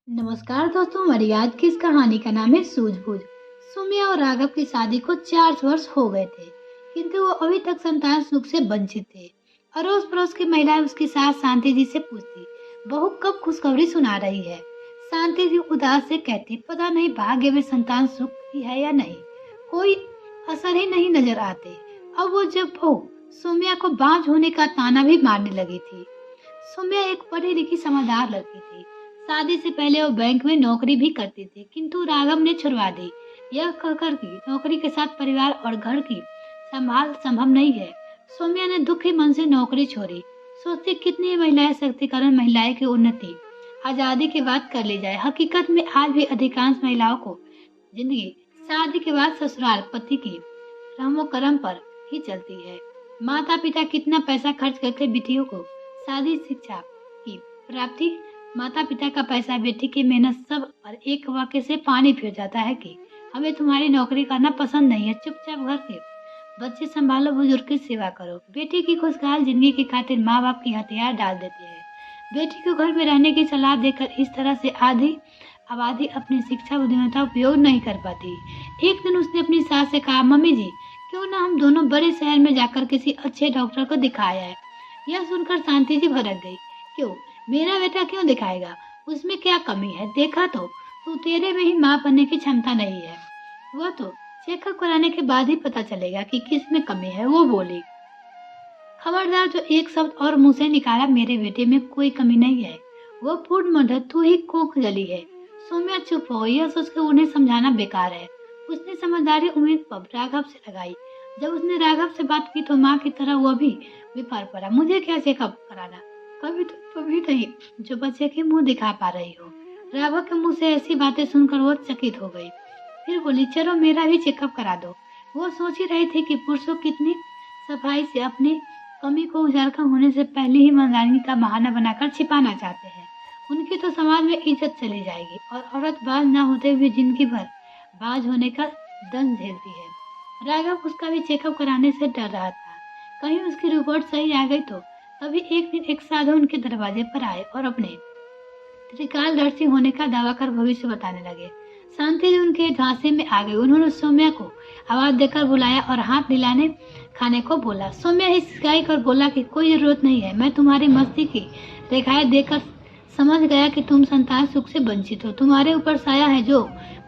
नमस्कार दोस्तों, हमारी आज की इस कहानी का नाम है सूझबूझ। सौम्या और राघव की शादी को 4 वर्ष हो गए थे, किंतु वो अभी तक संतान सुख से वंचित थे। अड़ोस पड़ोस की महिलाएं उसकी सास शांति जी से पूछती, बहू कब खुशखबरी सुना रही है। शांति जी उदास से कहती, पता नहीं भाग्य में संतान सुख की है या नहीं, कोई असर ही नहीं नजर आते। अब वो जब बहू सौम्या को बांझ होने का ताना भी मारने लगी थी। सौम्या एक पढ़ी लिखी समझदार लड़की थी। शादी से पहले वो बैंक में नौकरी भी करती थी, किंतु राघव ने छुड़वा दी, यह कहकर कि नौकरी के साथ परिवार और घर की संभाल संभव नहीं है। सौम्या ने दुखी मन से नौकरी छोड़ी। सोचती कितनी महिलाएं सशक्तिकरण, महिलाएं की उन्नति आजादी की बात कर ली जाए। हकीकत में आज भी अधिकांश महिलाओं को जिंदगी शादी के बाद ससुराल पति की रहमो करम पर ही चलती है। माता पिता कितना पैसा खर्च करके बेटियों को शादी शिक्षा की प्राप्ति, माता पिता का पैसा, बेटी की मेहनत, सब और एक वाक्य से पानी फिर जाता है कि हमें तुम्हारी नौकरी करना पसंद नहीं है, चुपचाप घर के बच्चे संभालो, बुजुर्ग की सेवा करो। बेटी की खुशहाल जिंदगी की खातिर माँ बाप की हथियार डाल देते हैं। बेटी को घर में रहने की सलाह देकर इस तरह से आधी आबादी अपनी शिक्षा बुद्धिमत्ता उपयोग नहीं कर पाती। एक दिन उसने अपनी सास से कहा, मम्मी जी, क्यों ना हम दोनों बड़े शहर में जाकर किसी अच्छे डॉक्टर को दिखाया है। यह सुनकर शांति जी भड़क गई। क्यों? मेरा बेटा क्यों दिखाएगा? उसमें क्या कमी है? देखा तो तू, तेरे में ही माँ बनने की क्षमता नहीं है। वह तो चेकअप कराने के बाद ही पता चलेगा कि किस में कमी है, वो बोली। खबरदार, जो एक शब्द और मुंह से निकाला, मेरे बेटे में कोई कमी नहीं है, वो पूर्ण मर्द, तू ही कोख जली है। सौम्या चुप हो गई। यह सोचकर उन्हें समझाना बेकार है। उसने समझदारी उम्मीद पर राघव से लगाई। जब उसने राघव से बात की तो माँ की तरह वह भी विफर पड़ा। मुझे क्या चेकअप कराना? कभी तो कभी नहीं जो बच्चे के मुंह दिखा पा रही हो। राघव के मुंह से ऐसी बातें सुनकर वो चकित हो गई। फिर बोली, चलो मेरा भी चेकअप करा दो। वो सोच ही रही थी कि पुरुषों कितनी सफाई से अपनी कमी को उजागर होने से पहले ही मर्दानगी का बहाना बनाकर छिपाना चाहते हैं। उनकी तो समाज में इज्जत चली जाएगी और औरत बाज न होते हुए जिंदगी भर बाज होने का दंड झेलती है। राघव उसका भी चेकअप कराने से डर रहा था, कहीं उसकी रिपोर्ट सही आ गई तो। तभी एक दिन एक साधु उनके दरवाजे पर आए और अपने त्रिकालदर्शी होने का दावा कर भविष्य बताने लगे। शांति जी उनके झांसे में आ गई। उन्होंने सौम्या को आवाज देकर बुलाया और हाथ दिलाने खाने को बोला। सौम्या हिचकिचाई कर बोला कि कोई जरूरत नहीं है, मैं तुम्हारी मस्ती की रेखाएं देखकर समझ गया कि तुम संतान सुख से वंचित हो। तुम्हारे ऊपर साया है जो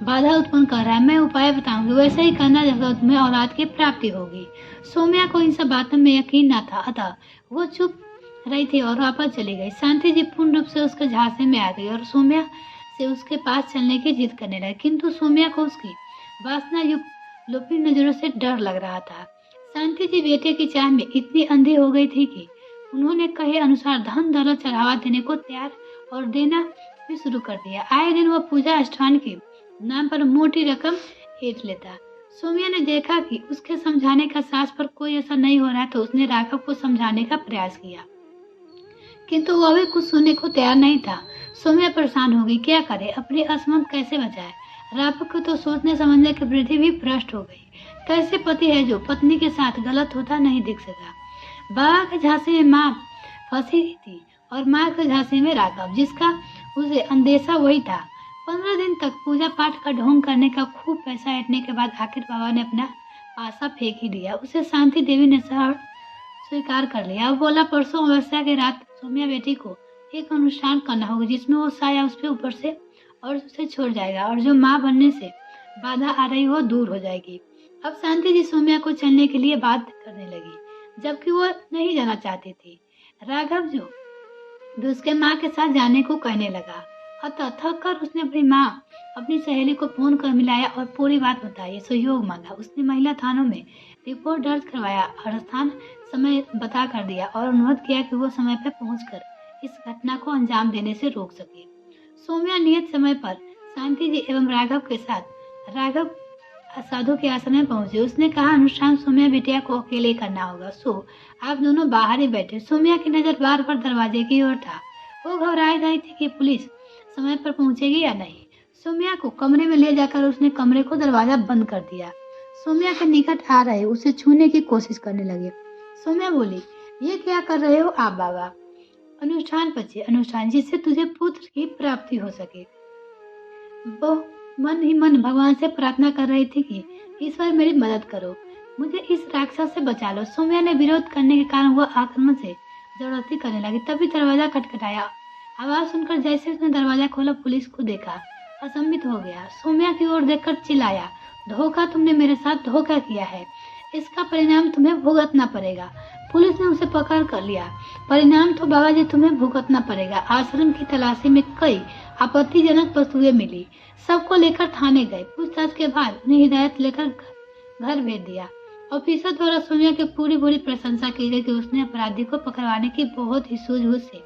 बाधा उत्पन्न कर रहा है। मैं उपाय बताऊंगी, वैसे ही करना, जब तुम्हें औलाद की प्राप्ति होगी। सौम्या को इन सब बातों में यकीन न था, अतः वो चुप रही थी और वापस चली गई। शांति जी पूर्ण रूप से उसके झांसे में आ गई और सौम्या से उसके पास चलने की जिद करने लगी, किंतु सौम्या को उसकी वासना युक्त लोभी नजरों से डर लग रहा था। शांति जी बेटे की चाह में इतनी अंधी हो गई थी कि उन्होंने कहे अनुसार धन दौलत चढ़ावा देने को तैयार और देना भी शुरू कर दिया। आए दिन वह पूजा अनुष्ठान के नाम पर मोटी रकम ऐंठ लेता। सौम्या ने देखा कि उसके समझाने का सास पर कोई असर नहीं हो रहा, तो उसने राघव को समझाने का प्रयास किया, किंतु वह भी कुछ सुनने को तैयार नहीं था। सौम्या परेशान हो गई, क्या करे, अपनी असमंत कैसे बचाए। राघव को तो सोचने समझने की वृद्धि भी भ्रष्ट हो गई। कैसे पति है जो पत्नी के साथ गलत होता नहीं दिख सका। बाबा के झांसे में माँ फंसी थी और माँ के झांसे में राघव, जिसका उसे अंदेशा वही था। 15 दिन तक पूजा पाठ का ढोंग करने का खूब पैसा ऐंठने के बाद आखिर बाबा ने अपना पासा फेंक ही दिया। उसे शांति देवी ने स्वीकार कर लिया। अब बोला, परसों अमावस्या के रात सौम्या बेटी को एक अनुष्ठान करना होगा, जिसमें वो साया उसके ऊपर से और उसे छोड़ जाएगा और जो माँ बनने से बाधा आ रही हो दूर हो जाएगी। अब शांति जी सौम्या को चलने के लिए बात करने लगी, जबकि वो नहीं जाना चाहती थी। राघव जो भी उसके माँ के साथ जाने को कहने लगा। अतः थक कर उसने अपनी सहेली को फोन कर मिलाया और पूरी बात बताई, सहयोग मांगा। उसने महिला थानों में रिपोर्ट दर्ज करवाया और स्थान समय बता कर दिया और अनुरोध किया कि वो समय पर पहुंचकर इस घटना को अंजाम देने से रोक सके। सौम्या नियत समय पर शांति जी एवं राघव के साथ राघव साधु के आश्रम में पहुंचे। उसने कहा, अनुष्ठान सौम्या बिटिया को अकेले करना होगा, सो आप दोनों बाहर ही बैठे। सौम्या की नजर बार बार दरवाजे की ओर था। वो घबराई रही थी कि पुलिस समय पर पहुंचेगी या नहीं। सौम्या को कमरे में ले जाकर उसने कमरे को दरवाजा बंद कर दिया। सौम्या के निकट आ रहे उसे छूने की कोशिश करने लगे। सौम्या बोली, ये क्या कर रहे हो आप बाबा? अनुष्ठान बच्चे, अनुष्ठान जिससे तुझे पुत्र की प्राप्ति हो सके। वो मन ही मन भगवान से प्रार्थना कर रही थी कि ईश्वर मेरी मदद करो, मुझे इस राक्षस से बचा लो। सौम्या ने विरोध करने के कारण वह आक्रमण से जबरदस्ती करने लगी। तभी दरवाजा खटखटाया। आवाज सुनकर जैसे उसने दरवाजा खोला, पुलिस को देखा, असम्मित हो गया। सौम्या की ओर देखकर चिल्लाया, धोखा, तुमने मेरे साथ धोखा किया है, इसका परिणाम तुम्हें भुगतना पड़ेगा। पुलिस ने उसे पकड़ कर लिया। परिणाम तो बाबा जी तुम्हें भुगतना पड़ेगा। आश्रम की तलाशी में कई आपत्तिजनक वस्तुएं मिली, सबको लेकर थाने गए। पूछताछ के बाद उन्हें हिदायत लेकर घर भेज दिया। ऑफिसर द्वारा सौम्या की पूरी पूरी प्रशंसा की गई कि उसने अपराधी को पकड़वाने की बहुत ही सूझबूझ से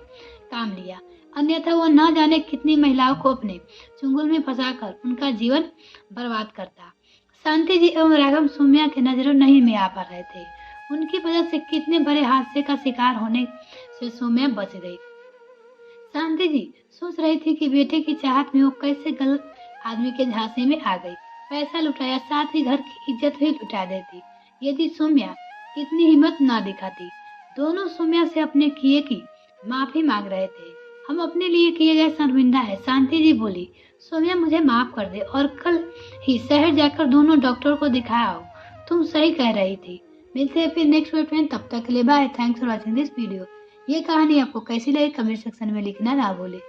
काम लिया, अन्यथा वह न जाने कितनी महिलाओं को अपने चुंगल में फंसाकर उनका जीवन बर्बाद करता। शांति जी एवं राघव सौम्या के नजरों नहीं में आ पा रहे थे। उनकी वजह से कितने बड़े हादसे का शिकार होने से सौम्या बच गई। शांति जी सोच रही थी कि बेटे की चाहत में वो कैसे गलत आदमी के झांसे में आ गई। पैसा लुटाया, साथ ही घर की इज्जत भी लुटा देती यदि सौम्या इतनी हिम्मत ना दिखाती। दोनों सौम्या से अपने किए की माफी मांग रहे थे। हम अपने लिए किए गए शर्मिंदा है। शांति जी बोली, सौम्या मुझे माफ कर दे और कल ही शहर जाकर दोनों डॉक्टर को दिखाओ। तुम सही कह रही थी। मिलते हैं फिर नेक्स्ट वीडियो में, तब तक के लिए bye. Thanks for watching this video. ये कहानी आपको कैसी लगी कमेंट सेक्शन में लिखना ना भूले।